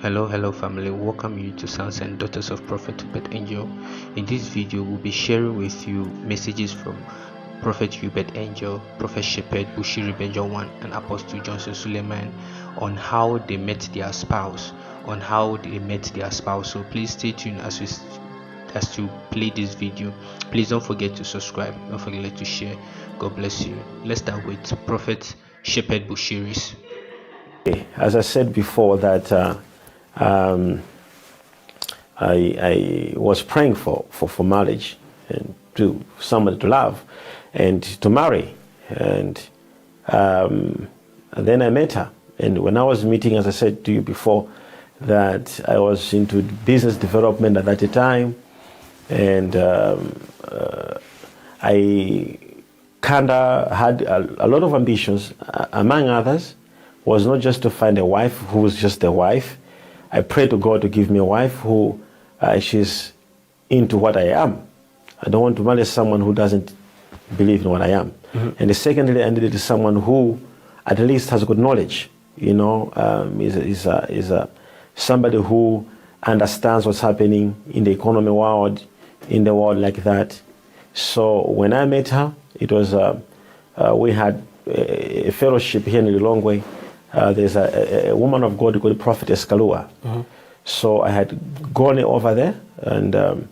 Hello family, welcome you to Sons and Daughters of Prophet Uebert Angel. In this video, we'll be sharing with you messages from Prophet Uebert Angel, Prophet Shepherd Bushiri Benjamin, and Apostle Johnson Suleiman on how they met their spouse. So please stay tuned as you play this video. Please don't forget to subscribe, don't forget to share. God bless you. Let's start with Prophet Shepherd Bushiris. As I said before, that I was praying for marriage and to somebody to love and to marry, and then I met her. And when I was meeting, as I said to you before, that I was into business development at that time, and I kind of had a lot of ambitions, among others was not just to find a wife who was just a wife. I pray to God to give me a wife who she's into what I am. I don't want to marry someone who doesn't believe in what I am. Mm-hmm. And secondly, I needed someone who at least has good knowledge. You know, is somebody who understands what's happening in the economy world, in the world like that. So when I met her, it was we had a fellowship here in Lilongwe. There's a woman of God called Prophet Kalua. Mm-hmm. So I had gone over there, and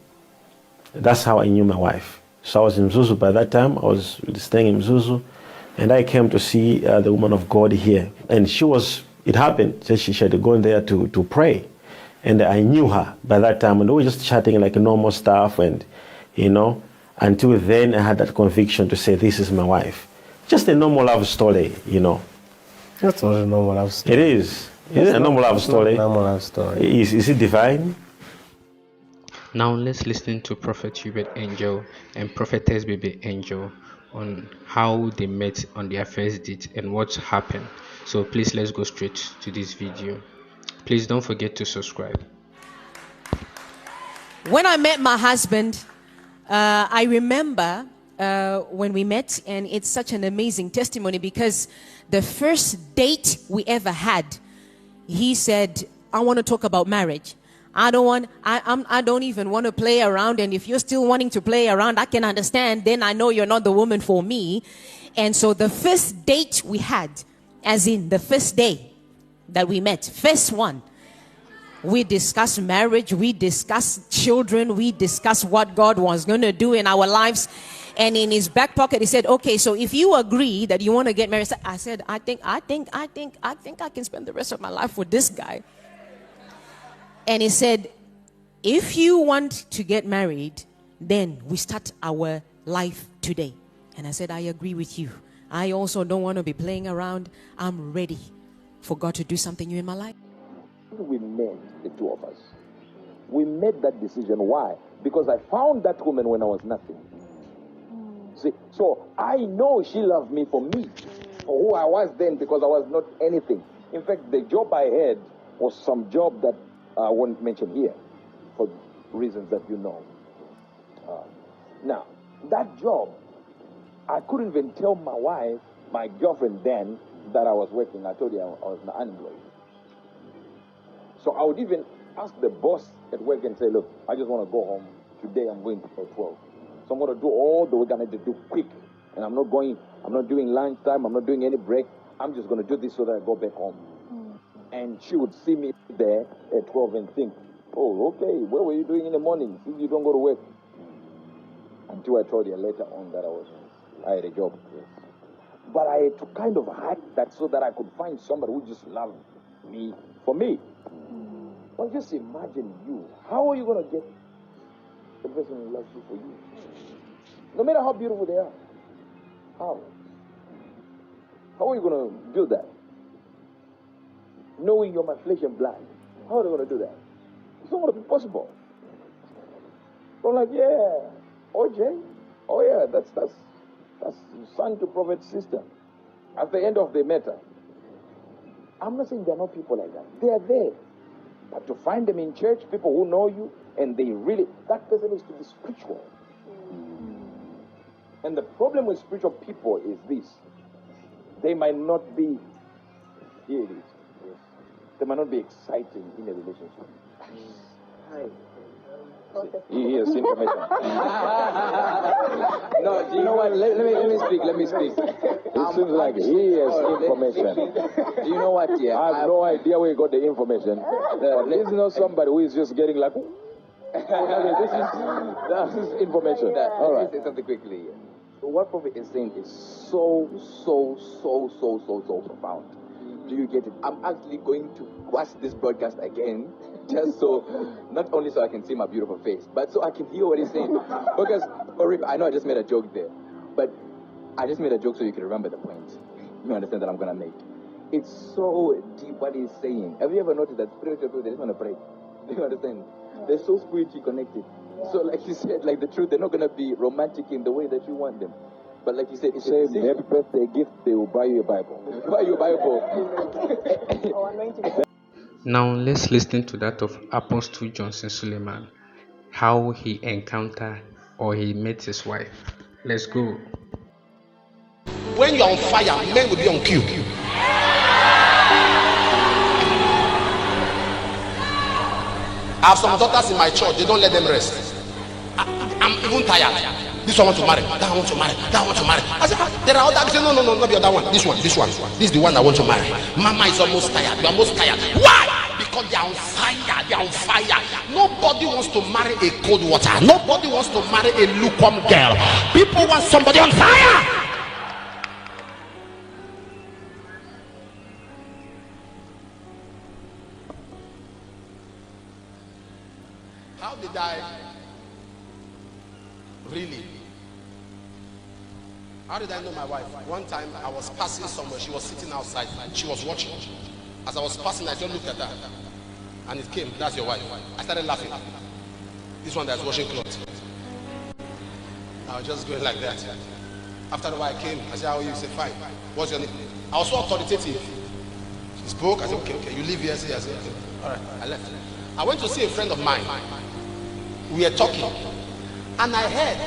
that's how I knew my wife. So I was in Mzuzu by that time. I was staying in Mzuzu, and I came to see the woman of God here. And it happened that she had gone there to pray. And I knew her by that time, and we were just chatting like normal stuff, and until then I had that conviction to say, this is my wife. Just a normal love story, That's not a normal love story. It is. It's a normal love story. Normal love story. Is it divine? Now let's listen to Prophet Uebert Angel and Prophetess Baby Angel on how they met on their first date and what happened. So please let's go straight to this video. Please don't forget to subscribe. When I met my husband, I remember when we met, and it's such an amazing testimony because the first date we ever had, he said, I want to talk about marriage. I don't even want to play around, and if you're still wanting to play around, I can understand. Then I know you're not the woman for me. And so the first date we had, as in the first day that we met, first one, we discussed marriage, we discussed children, we discussed what God was going to do in our lives. And in his back pocket, he said, okay, so if you agree that you want to get married, I said, I think I can spend the rest of my life with this guy. And he said, if you want to get married, then we start our life today. And I said, I agree with you. I also don't want to be playing around. I'm ready for God to do something new in my life. We met, the two of us. We made that decision. Why? Because I found that woman when I was nothing. See, so I know she loved me for who I was then, because I was not anything. In fact, the job I had was some job that I won't mention here for reasons that you know. Now, that job, I couldn't even tell my wife, my girlfriend then, that I was working. I told you I was unemployed. So I would even ask the boss at work and say, look, I just want to go home. Today I'm going to 12. So I'm going to do all the work I need to do quick. And I'm not doing lunchtime, I'm not doing any break. I'm just going to do this so that I go back home. And she would see me there at 12 and think, oh, okay, what were you doing in the morning since you don't go to work? Until I told her later on that I had a job. Yes. But I had to kind of hack that so that I could find somebody who just loved me for me. Well, just imagine you. How are you going to get the person who loves you for you? No matter how beautiful they are. How? How are you going to do that? Knowing you're my flesh and blood. How are they going to do that? It's not going to be possible. So I'm like, yeah, OJ. Oh yeah, that's son to prophet sister. At the end of the matter, I'm not saying there are not people like that. They are there. But to find them in church, people who know you, and that person is to be spiritual. And the problem with spiritual people is this. They might not be, here it is. Yes. They might not be exciting in a relationship. He has information. No, do you know what? Let me speak. It seems like he has information. Do you know what? Yeah, I have no idea where he got the information. This is not somebody who is just getting like, this is information. All right. Let me say something quickly. What Prophet is saying is so profound. Do you get it? I'm actually going to watch this broadcast again, just so, not only so I can see my beautiful face, but so I can hear what he's saying. Because, I know I just made a joke there, but I just made a joke so you can remember the point. You understand that I'm going to make. It's so deep what he's saying. Have you ever noticed that spiritual people, they just want to pray? Do you understand? They're so spiritually connected. So like you said, like the truth, they're not going to be romantic in the way that you want them. But like you said, it's say happy birthday gift, they will buy you a Bible. Buy you a Bible. Now let's listen to that of Apostle Johnson Suleiman, how he encountered or he met his wife. Let's go. When you're on fire, men will be on cue. I have some daughters in my church, they don't let them rest. I'm even tired. This one want to marry, that one want to marry, that one want to marry. I said, there are others. No, not the other one. This one. This is the one I want to marry. Mama is almost tired. You are almost tired. Why? Because they are on fire. They are on fire. Nobody wants to marry a cold water. Nobody wants to marry a lukewarm girl. People want somebody on fire. How did I really? How did I know my wife? One time I was passing somewhere, she was sitting outside, she was watching. As I was passing, I just looked at her, and it came, that's your wife. I started laughing. This one that's washing clothes. I was just going like that. After a while I came, I said, how are you? She said, fine. What's your name? I was so authoritative. She spoke, I said, okay, you live here. I said, okay. All right, I left. I went to see a friend of mine. We were talking, and I heard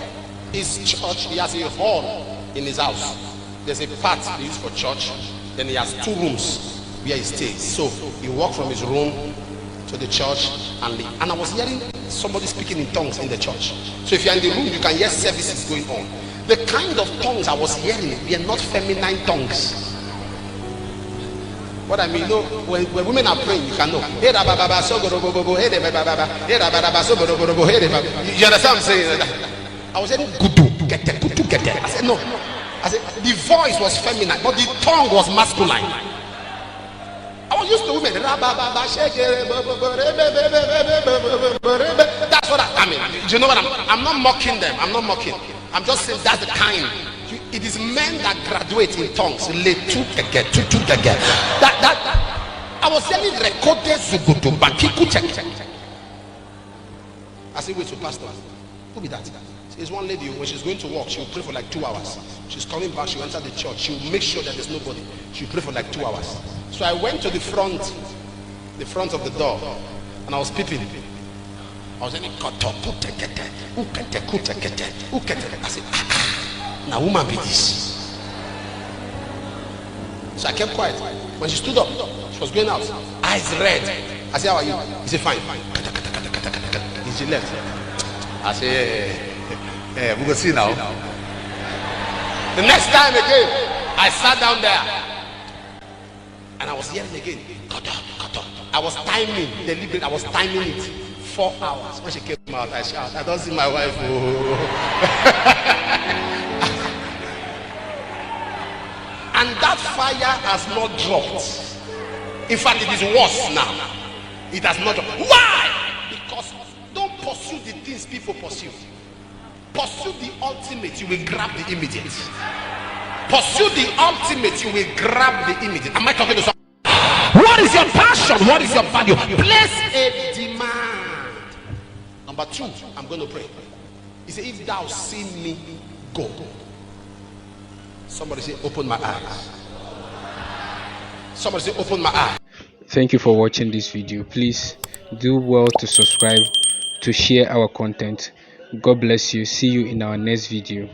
his church, he has a hall in his house. There's a part he used for church, then he has 2 rooms where he stays. So he walked from his room to the church and leave. And I was hearing somebody speaking in tongues in the church. So if you're in the room, you can hear services going on. The kind of tongues I was hearing were not feminine tongues. What I mean, when women are praying, you can know. You understand what I'm saying? I was saying, I said, no. I said, the voice was feminine, but the tongue was masculine. I was used to women. That's what I mean. Do you know what I'm not mocking them. I'm not mocking. I'm just saying that's the kind. It is men that graduate in tongues. That I was saying recorded zugudu bakiku check. I said, wait, so pastor, who be that? There's one lady, when she's going to work, she'll pray for like 2 hours. She's coming back, she'll enter the church, she'll make sure that there's nobody. She'll pray for like 2 hours. So I went to the front of the door, and I was peeping. I was saying, I said, now woman be this. So I kept quiet. When she stood up, she was going out, eyes red. I said, how are you? He said, fine. She left. I said, hey, we go see now. The next time again, I sat down there, and I was hearing again. Cut up. I was timing deliberate. I was timing it 4 hours. When she came out, I shouted, I don't see my wife. Oh. And that fire has not dropped. In fact, it is worse now. It has not dropped. Why? Because don't pursue the things people pursue. Pursue the ultimate, you will grab the immediate. Pursue the ultimate, you will grab the immediate. Am I talking to someone? What is your passion? What is your value? Place a demand. Number 2, I'm going to pray. He said, if thou see me, go. Somebody say, open my eyes. Somebody say, open my eyes. Thank you for watching this video. Please do well to subscribe, to share our content. God bless you. See you in our next video.